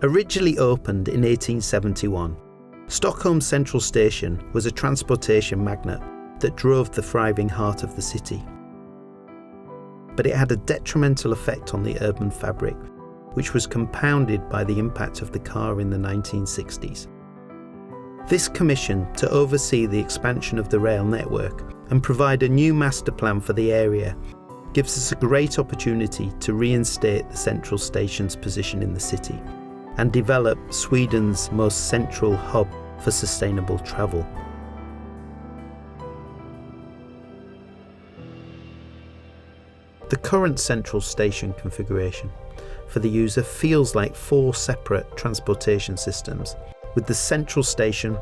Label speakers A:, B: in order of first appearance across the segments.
A: Originally opened in 1871, Stockholm Central Station was a transportation magnet that drove the thriving heart of the city. But it had a detrimental effect on the urban fabric, which was compounded by the impact of the car in the 1960s. This commission to oversee the expansion of the rail network and provide a new master plan for the area gives us a great opportunity to reinstate the central station's position in the city and develop Sweden's most central hub for sustainable travel. The current central station configuration for the user feels like 4 separate transportation systems, with the central station,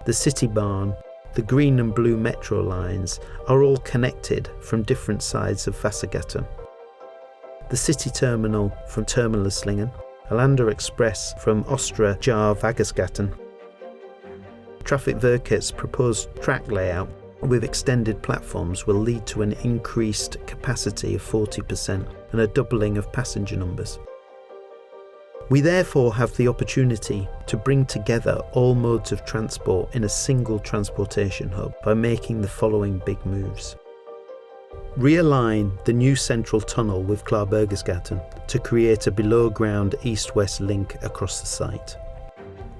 A: the city barn, the green and blue metro lines are all connected from different sides of Vasagatan. The city terminal from Terminaluslingen, LAND Express from Östra Järnvägsgatan. Trafikverket's proposed track layout with extended platforms will lead to an increased capacity of 40% and a doubling of passenger numbers. We therefore have the opportunity to bring together all modes of transport in a single transportation hub by making the following big moves. Realign the new central tunnel with Klarbergesgatan to create a below-ground east-west link across the site.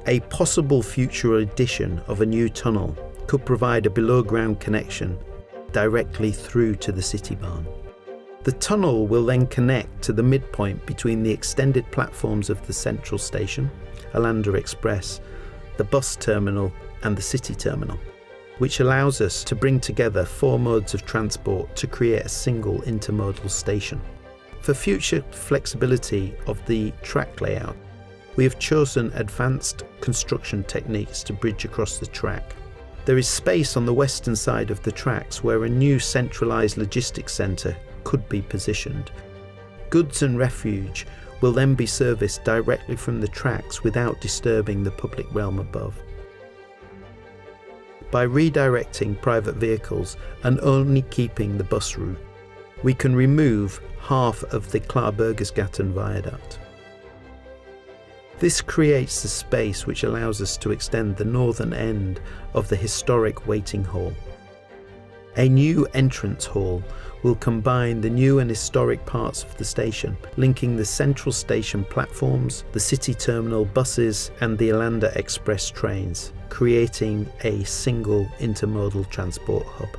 A: A possible future addition of a new tunnel could provide a below-ground connection directly through to the city barn. The tunnel will then connect to the midpoint between the extended platforms of the central station, LAND Express, the bus terminal and the city terminal, which allows us to bring together 4 modes of transport to create a single intermodal station. For future flexibility of the track layout, we have chosen advanced construction techniques to bridge across the track. There is space on the western side of the tracks where a new centralised logistics centre could be positioned. Goods and refuge will then be serviced directly from the tracks without disturbing the public realm above. By redirecting private vehicles and only keeping the bus route, we can remove half of the Klarbergesgatan viaduct. This creates the space which allows us to extend the northern end of the historic waiting hall. A new entrance hall will combine the new and historic parts of the station, linking the central station platforms, the city terminal buses and the LAND Express trains, creating a single intermodal transport hub.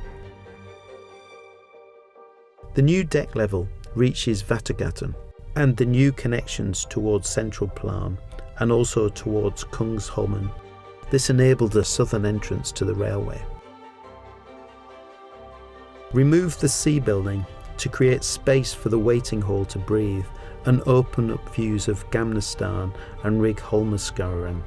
A: The new deck level reaches Vasagatan and the new connections towards Central Plan and also towards Kungsholmen. This enabled a southern entrance to the railway. Remove the C building to create space for the waiting hall to breathe and open up views of Gamla stan and Riggholmsgården.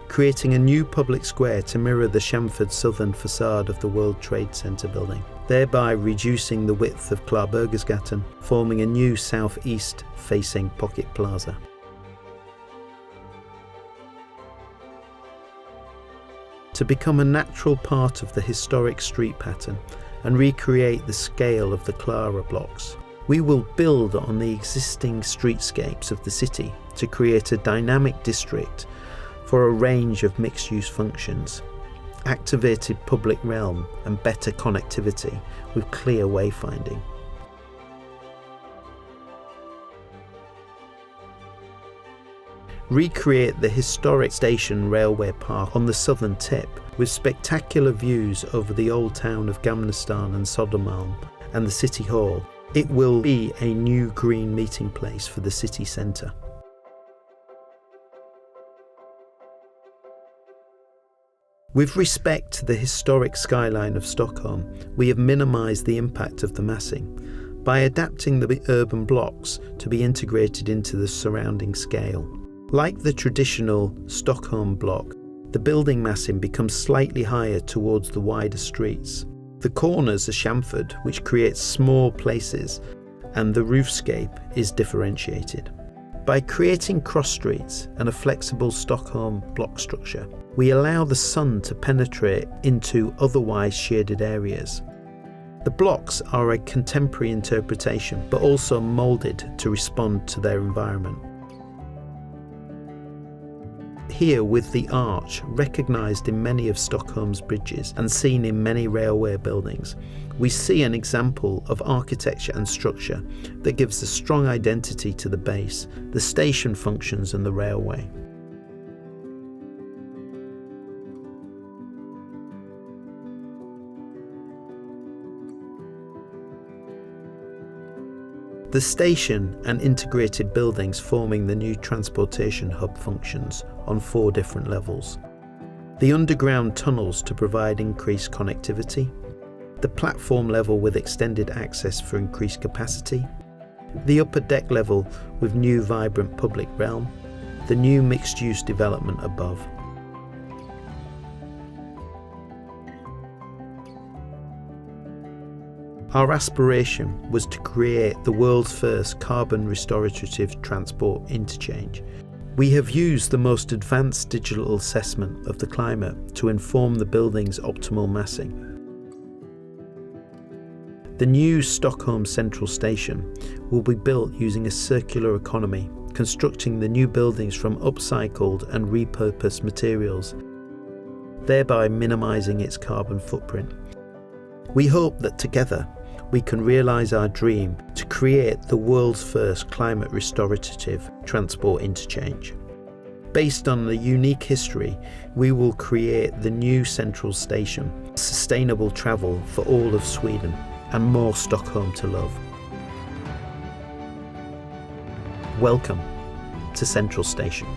A: Creating a new public square to mirror the chamfered southern facade of the World Trade Center building, thereby reducing the width of Klarbergesgatan, forming a new southeast facing pocket plaza. To become a natural part of the historic street pattern and recreate the scale of the Klara blocks, we will build on the existing streetscapes of the city to create a dynamic district for a range of mixed-use functions, activated public realm and better connectivity with clear wayfinding. Recreate the historic station railway park on the southern tip with spectacular views over the old town of Gamla stan and Södermalm and the City Hall. It will be a new green meeting place for the city centre. With respect to the historic skyline of Stockholm, we have minimised the impact of the massing by adapting the urban blocks to be integrated into the surrounding scale. Like the traditional Stockholm block, the building massing becomes slightly higher towards the wider streets. The corners are chamfered, which creates small places, and the roofscape is differentiated. By creating cross streets and a flexible Stockholm block structure, we allow the sun to penetrate into otherwise shaded areas. The blocks are a contemporary interpretation, but also moulded to respond to their environment. Here, with the arch, recognised in many of Stockholm's bridges and seen in many railway buildings, we see an example of architecture and structure that gives a strong identity to the base, the station functions and the railway. The station and integrated buildings forming the new transportation hub functions on 4 different levels. The underground tunnels to provide increased connectivity, the platform level with extended access for increased capacity, the upper deck level with new vibrant public realm, the new mixed-use development above. Our aspiration was to create the world's first carbon restorative transport interchange. We have used the most advanced digital assessment of the climate to inform the building's optimal massing. The new Stockholm Central Station will be built using a circular economy, constructing the new buildings from upcycled and repurposed materials, thereby minimising its carbon footprint. We hope that together we can realise our dream to create the world's first climate restorative transport interchange. Based on the unique history, we will create the new central station, sustainable travel for all of Sweden, and more Stockholm to love. Welcome to Central Station.